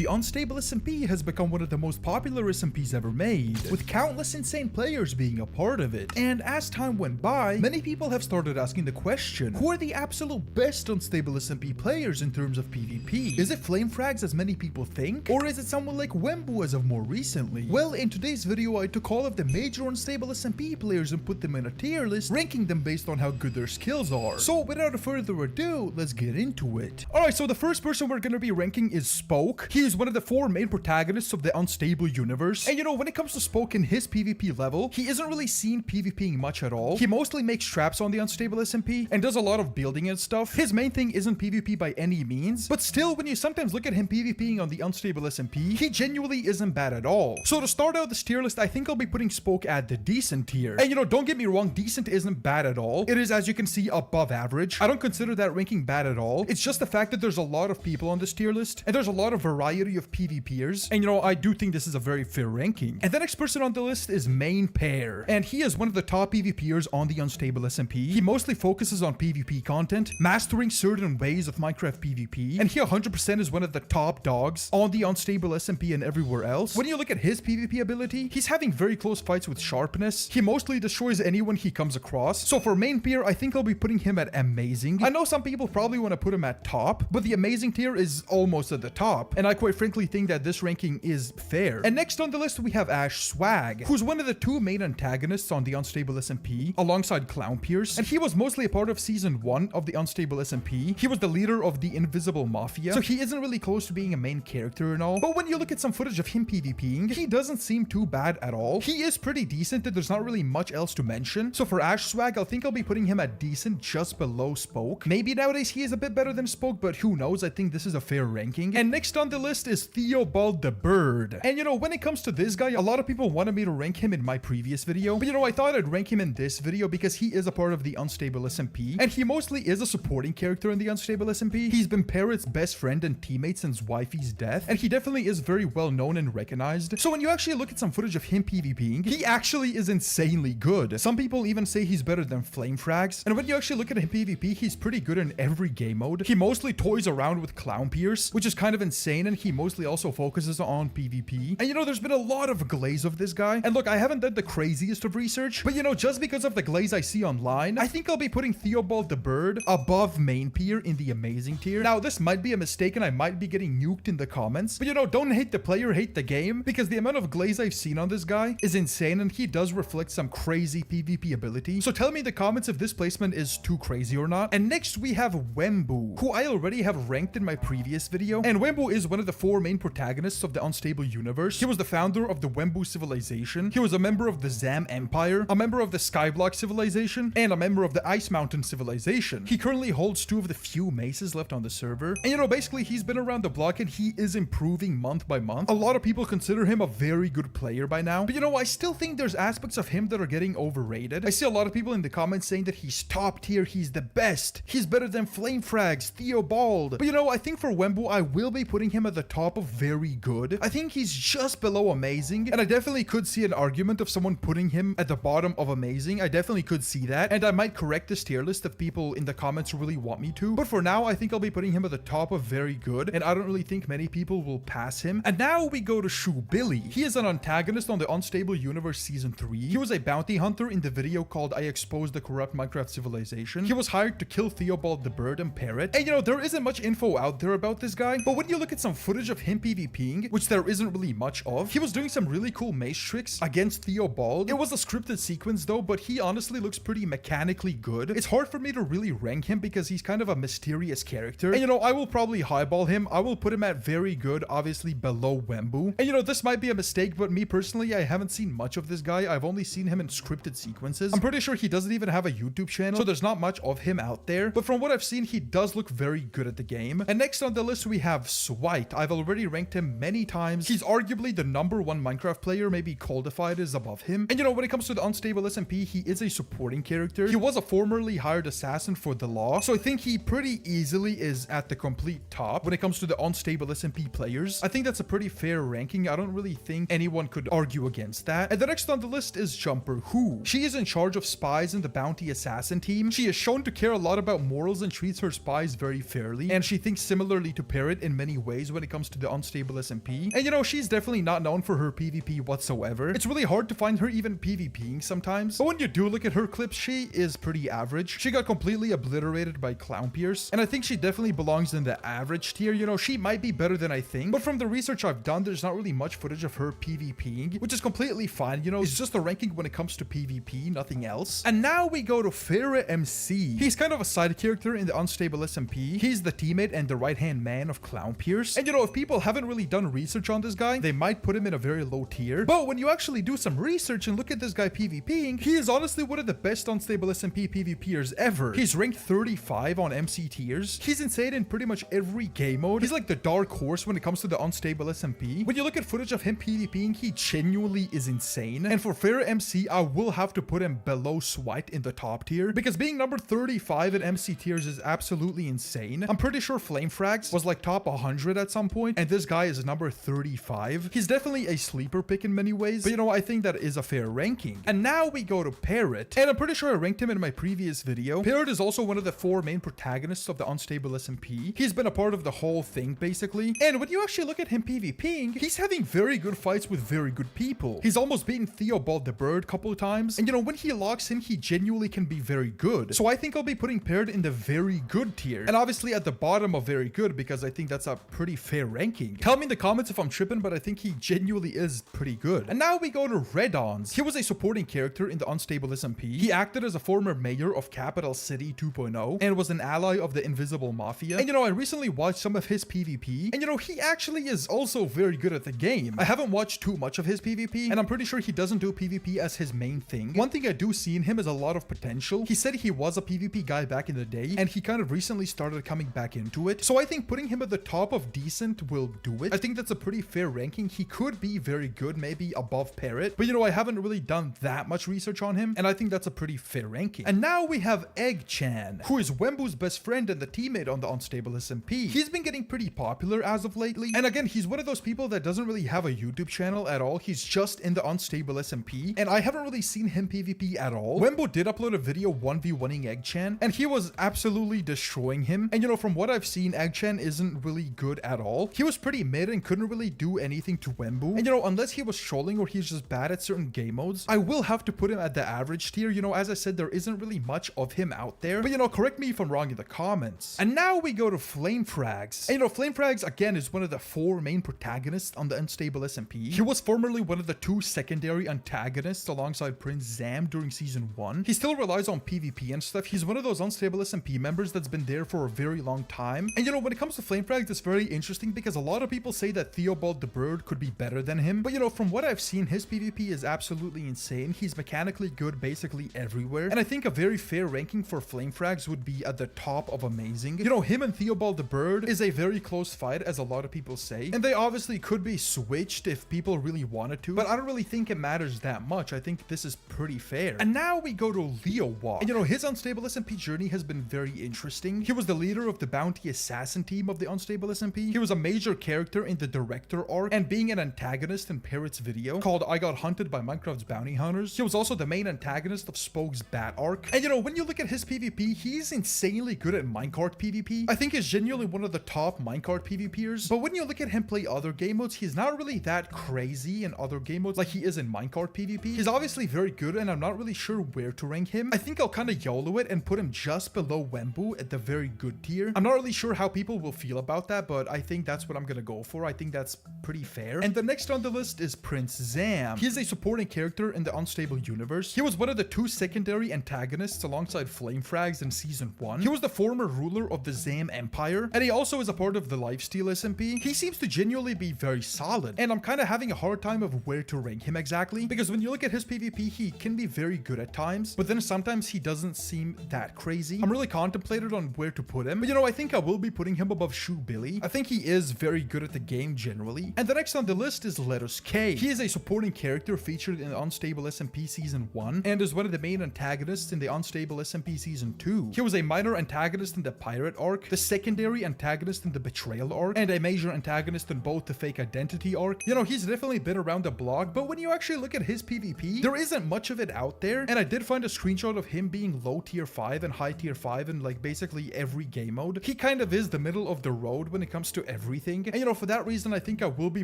the Unstable SMP has become one of the most popular SMPs ever made, with countless insane players being a part of it. And as time went by, many people have started asking the question, who are the absolute best Unstable SMP players in terms of PvP? Is it FlameFrags as many people think? Or is it someone like Wemmbu as of more recently? Well, in today's video, I took all of the major Unstable SMP players and put them in a tier list, ranking them based on how good their skills are. So without further ado, let's get into it. Alright, so the first person we're going to be ranking is Spoke. He is one of the 4 main protagonists of the Unstable universe. And you know, when it comes to Spoke in his PvP level, he isn't really seen PvPing much at all. He mostly makes traps on the Unstable SMP and does a lot of building and stuff. His main thing isn't PvP by any means, but still, when you sometimes look at him PvPing on the Unstable SMP, he genuinely isn't bad at all. So to start out this tier list, I think I'll be putting Spoke at the decent tier. And you know, don't get me wrong, decent isn't bad at all. It is, as you can see, above average. I don't consider that ranking bad at all. It's just the fact that there's a lot of people on this tier list, and there's a lot of variety of PvPers, and you know, I do think this is a very fair ranking. And the next person on the list is Main Pair, and he is one of the top PvPers on the Unstable SMP. He mostly focuses on PvP content, mastering certain ways of Minecraft PvP, and he 100% is one of the top dogs on the Unstable SMP and everywhere else. When you look at his PvP ability, he's having very close fights with sharpness. He mostly destroys anyone he comes across. So for Main Pair, I think I'll be putting him at amazing. I know some people probably want to put him at top, but the amazing tier is almost at the top, and I quite frankly think that this ranking is fair. And next on the list we have Ash Swag, who's one of the 2 main antagonists on the Unstable SMP alongside Clown Pierce, and he was mostly a part of season 1 of the Unstable SMP. He was the leader of the Invisible Mafia, so he isn't really close to being a main character and all, but when you look at some footage of him PvPing, he doesn't seem too bad at all. He is pretty decent and there's not really much else to mention. So for Ash Swag, I think I'll be putting him at decent, just below Spoke. Maybe nowadays he is a bit better than Spoke, but who knows? I think this is a fair ranking. And next on the list is Theobald the Bird. And you know, when it comes to this guy, a lot of people wanted me to rank him in my previous video, but you know, I thought I'd rank him in this video because he is a part of the Unstable SMP, and he mostly is a supporting character in the Unstable SMP. He's been Parrot's best friend and teammate since Wifey's death, and he definitely is very well known and recognized. So when you actually look at some footage of him PvPing, he actually is insanely good. Some people even say he's better than FlameFrags, and when you actually look at him PvP, he's pretty good in every game mode. He mostly toys around with Clown Pierce, which is kind of insane, and he mostly also focuses on PvP. And you know, there's been a lot of glaze of this guy, and look, I haven't done the craziest of research, but you know, just because of the glaze I see online, I think I'll be putting Theobald the Bird above Main Pair in the amazing tier. Now, this might be a mistake and I might be getting nuked in the comments, but you know, don't hate the player, hate the game, because the amount of glaze I've seen on this guy is insane, and he does reflect some crazy PvP ability. So tell me in the comments if this placement is too crazy or not. And next we have Wemmbu, who I already have ranked in my previous video, and Wemmbu is one of the 4 main protagonists of the Unstable universe. He was the founder of the Wemmbu civilization. He was a member of the Zam Empire, a member of the Skyblock civilization, and a member of the Ice Mountain civilization. He currently holds 2 of the few maces left on the server, and you know, basically he's been around the block and he is improving month by month. A lot of people consider him a very good player by now, but you know, I still think there's aspects of him that are getting overrated. I see a lot of people in the comments saying that he's top tier, he's the best, he's better than FlameFrags, Theobald, but you know, I think for Wemmbu, I will be putting him at the top of very good. I think he's just below amazing, and I definitely could see an argument of someone putting him at the bottom of amazing. I definitely could see that, and I might correct this tier list if people in the comments really want me to, but for now, I think I'll be putting him at the top of very good, and I don't really think many people will pass him. And now we go to Shoe Billy. He is an antagonist on the Unstable Universe Season 3. He was a bounty hunter in the video called I Exposed the Corrupt Minecraft Civilization. He was hired to kill Theobald the Bird and Parrot. And you know, there isn't much info out there about this guy, but when you look at some footage of him PvPing, which there isn't really much of, he was doing some really cool mace tricks against Theobald. It was a scripted sequence though, but he honestly looks pretty mechanically good. It's hard for me to really rank him because he's kind of a mysterious character. And you know, I will probably highball him. I will put him at very good, obviously below Wemmbu. And you know, this might be a mistake, but me personally, I haven't seen much of this guy. I've only seen him in scripted sequences. I'm pretty sure he doesn't even have a YouTube channel, so there's not much of him out there. But from what I've seen, he does look very good at the game. And next on the list, we have Swite. I've already ranked him many times. He's arguably the #1 Minecraft player, maybe Coldify is above him. And you know, when it comes to the Unstable SMP, he is a supporting character. He was a formerly hired assassin for the law, so I think he pretty easily is at the complete top when it comes to the Unstable SMP players. I think that's a pretty fair ranking. I don't really think anyone could argue against that. And the next on the list is Jumper Who. She is in charge of spies in the bounty assassin team. She is shown to care a lot about morals and treats her spies very fairly, and she thinks similarly to Parrot in many ways when it comes comes to the Unstable SMP. And you know, she's definitely not known for her PvP whatsoever. It's really hard to find her even PvPing sometimes. But when you do look at her clips, she is pretty average. She got completely obliterated by Clown Pierce. And I think she definitely belongs in the average tier. You know, she might be better than I think. But from the research I've done, there's not really much footage of her PvPing, which is completely fine. You know, it's just a ranking when it comes to PvP, nothing else. And now we go to Parrot MC. He's kind of a side character in the Unstable SMP. He's the teammate and the right-hand man of Clown Pierce. And you know, if people haven't really done research on this guy, they might put him in a very low tier. But when you actually do some research and look at this guy PvPing, he is honestly one of the best Unstable SMP PvPers ever. He's ranked 35 on MC tiers. He's insane in pretty much every game mode. He's like the dark horse when it comes to the Unstable SMP. When you look at footage of him PvPing, he genuinely is insane. And for Parrot MC, I will have to put him below Swite in the top tier, because being number 35 in MC tiers is absolutely insane. I'm pretty sure FlameFrags was like top 100 at some point, and this guy is number 35. He's definitely a sleeper pick in many ways, but you know, I think that is a fair ranking. And now we go to Parrot, and I'm pretty sure I ranked him in my previous video. Parrot is also one of the 4 main protagonists of the Unstable SMP. He's been a part of the whole thing basically, and when you actually look at him PvPing, he's having very good fights with very good people. He's almost beaten Theobald the Bird a couple of times, and you know, when he locks in, he genuinely can be very good. So I think I'll be putting Parrot in the very good tier, and obviously at the bottom of very good, because I think that's a pretty fair ranking. Tell me in the comments if I'm tripping, but I think he genuinely is pretty good. And now we go to Redons. He was a supporting character in the Unstable SMP. He acted as a former mayor of Capital City 2.0 and was an ally of the Invisible Mafia. And you know, I recently watched some of his PvP, and you know, he actually is also very good at the game. I haven't watched too much of his PvP, and I'm pretty sure he doesn't do PvP as his main thing. One thing I do see in him is a lot of potential. He said he was a PvP guy back in the day, and he kind of recently started coming back into it. So I think putting him at the top of decent will do it. I think that's a pretty fair ranking. He could be very good, maybe above Parrot, but you know, I haven't really done that much research on him, and I think that's a pretty fair ranking. And now we have Egg-chan, who is Wembu's best friend and the teammate on the Unstable SMP. He's been getting pretty popular as of lately, and again, he's one of those people that doesn't really have a YouTube channel at all. He's just in the Unstable SMP, and I haven't really seen him PvP at all. Wemmbu did upload a video 1v1ing Egg-chan, and he was absolutely destroying him. And you know, from what I've seen, Egg-chan isn't really good at all. He was pretty mid and couldn't really do anything to Wemmbu. And you know, unless he was trolling or he's just bad at certain game modes, I will have to put him at the average tier. You know, as I said, there isn't really much of him out there. But you know, correct me if I'm wrong in the comments. And now we go to FlameFrags. And you know, FlameFrags again is one of the 4 main protagonists on the Unstable SMP. He was formerly one of the 2 secondary antagonists alongside Prince Zam during season 1. He still relies on PvP and stuff. He's one of those Unstable SMP members that's been there for a very long time. And you know, when it comes to FlameFrags, it's very interesting because a lot of people say that Theobald the Bird could be better than him. But you know, from what I've seen, his PvP is absolutely insane. He's mechanically good basically everywhere. And I think a very fair ranking for FlameFrags would be at the top of amazing. You know, him and Theobald the Bird is a very close fight, as a lot of people say. And they obviously could be switched if people really wanted to, but I don't really think it matters that much. I think this is pretty fair. And now we go to Leowalk. And you know, his Unstable SMP journey has been very interesting. He was the leader of the bounty assassin team of the Unstable SMP. He was a major character in the director arc and being an antagonist in Parrot's video called I Got Hunted by Minecraft's Bounty Hunters. He was also the main antagonist of Spoke's Bat arc. And you know, when you look at his PvP, he's insanely good at minecart PvP. I think he's genuinely one of the top minecart PvPers. But when you look at him play other game modes, he's not really that crazy in other game modes like he is in minecart PvP. He's obviously very good, and I'm not really sure where to rank him. I think I'll kind of YOLO it and put him just below Wemmbu at the very good tier. I'm not really sure how people will feel about that, but I think that's what I'm gonna go for. I think that's pretty fair. And the next on the list is Prince Zam. He is a supporting character in the Unstable universe. He was one of the 2 secondary antagonists alongside FlameFrags in season 1. He was the former ruler of the Zam Empire, and he also is a part of the Lifesteal SMP. He seems to genuinely be very solid, and I'm kind of having a hard time of where to rank him exactly, because when you look at his PvP, he can be very good at times, but then sometimes he doesn't seem that crazy. I'm really contemplated on where to put him, but you know, I think I will be putting him above Shoe Billy. I think he is very good at the game generally. And the next on the list is Lettuce K. He is a supporting character featured in the Unstable SMP Season 1 and is one of the main antagonists in the Unstable SMP Season 2. He was a minor antagonist in the Pirate arc, the secondary antagonist in the Betrayal arc, and a major antagonist in both the Fake Identity arc. You know, he's definitely been around the block, but when you actually look at his PvP, there isn't much of it out there, and I did find a screenshot of him being low tier 5 and high tier 5 in like basically every game mode. He kind of is the middle of the road when it comes to everything. And you know, for that reason, I think I will be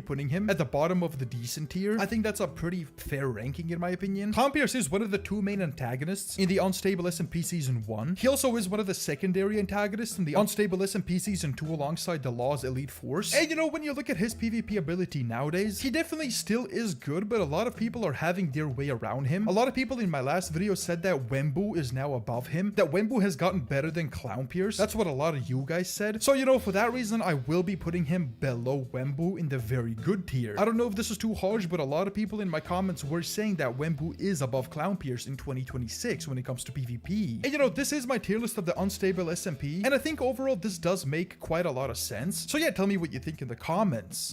putting him at the bottom of the decent tier. I think that's a pretty fair ranking in my opinion. Clownpierce is one of the two main antagonists in the Unstable SMP Season 1. He also is one of the secondary antagonists in the Unstable SMP Season 2 alongside the Law's Elite Force. And you know, when you look at his PvP ability nowadays, he definitely still is good, but a lot of people are having their way around him. A lot of people in my last video said that Wemmbu is now above him, that Wemmbu has gotten better than Clownpierce. That's what a lot of you guys said. So, you know, for that reason, I will be putting him below Wemmbu in the very good tier. I don't know if this is too harsh, but a lot of people in my comments were saying that Wemmbu is above Clownpierce in 2026 when it comes to PvP. And you know, this is my tier list of the Unstable SMP, and I think overall this does make quite a lot of sense. So yeah, tell me what you think in the comments.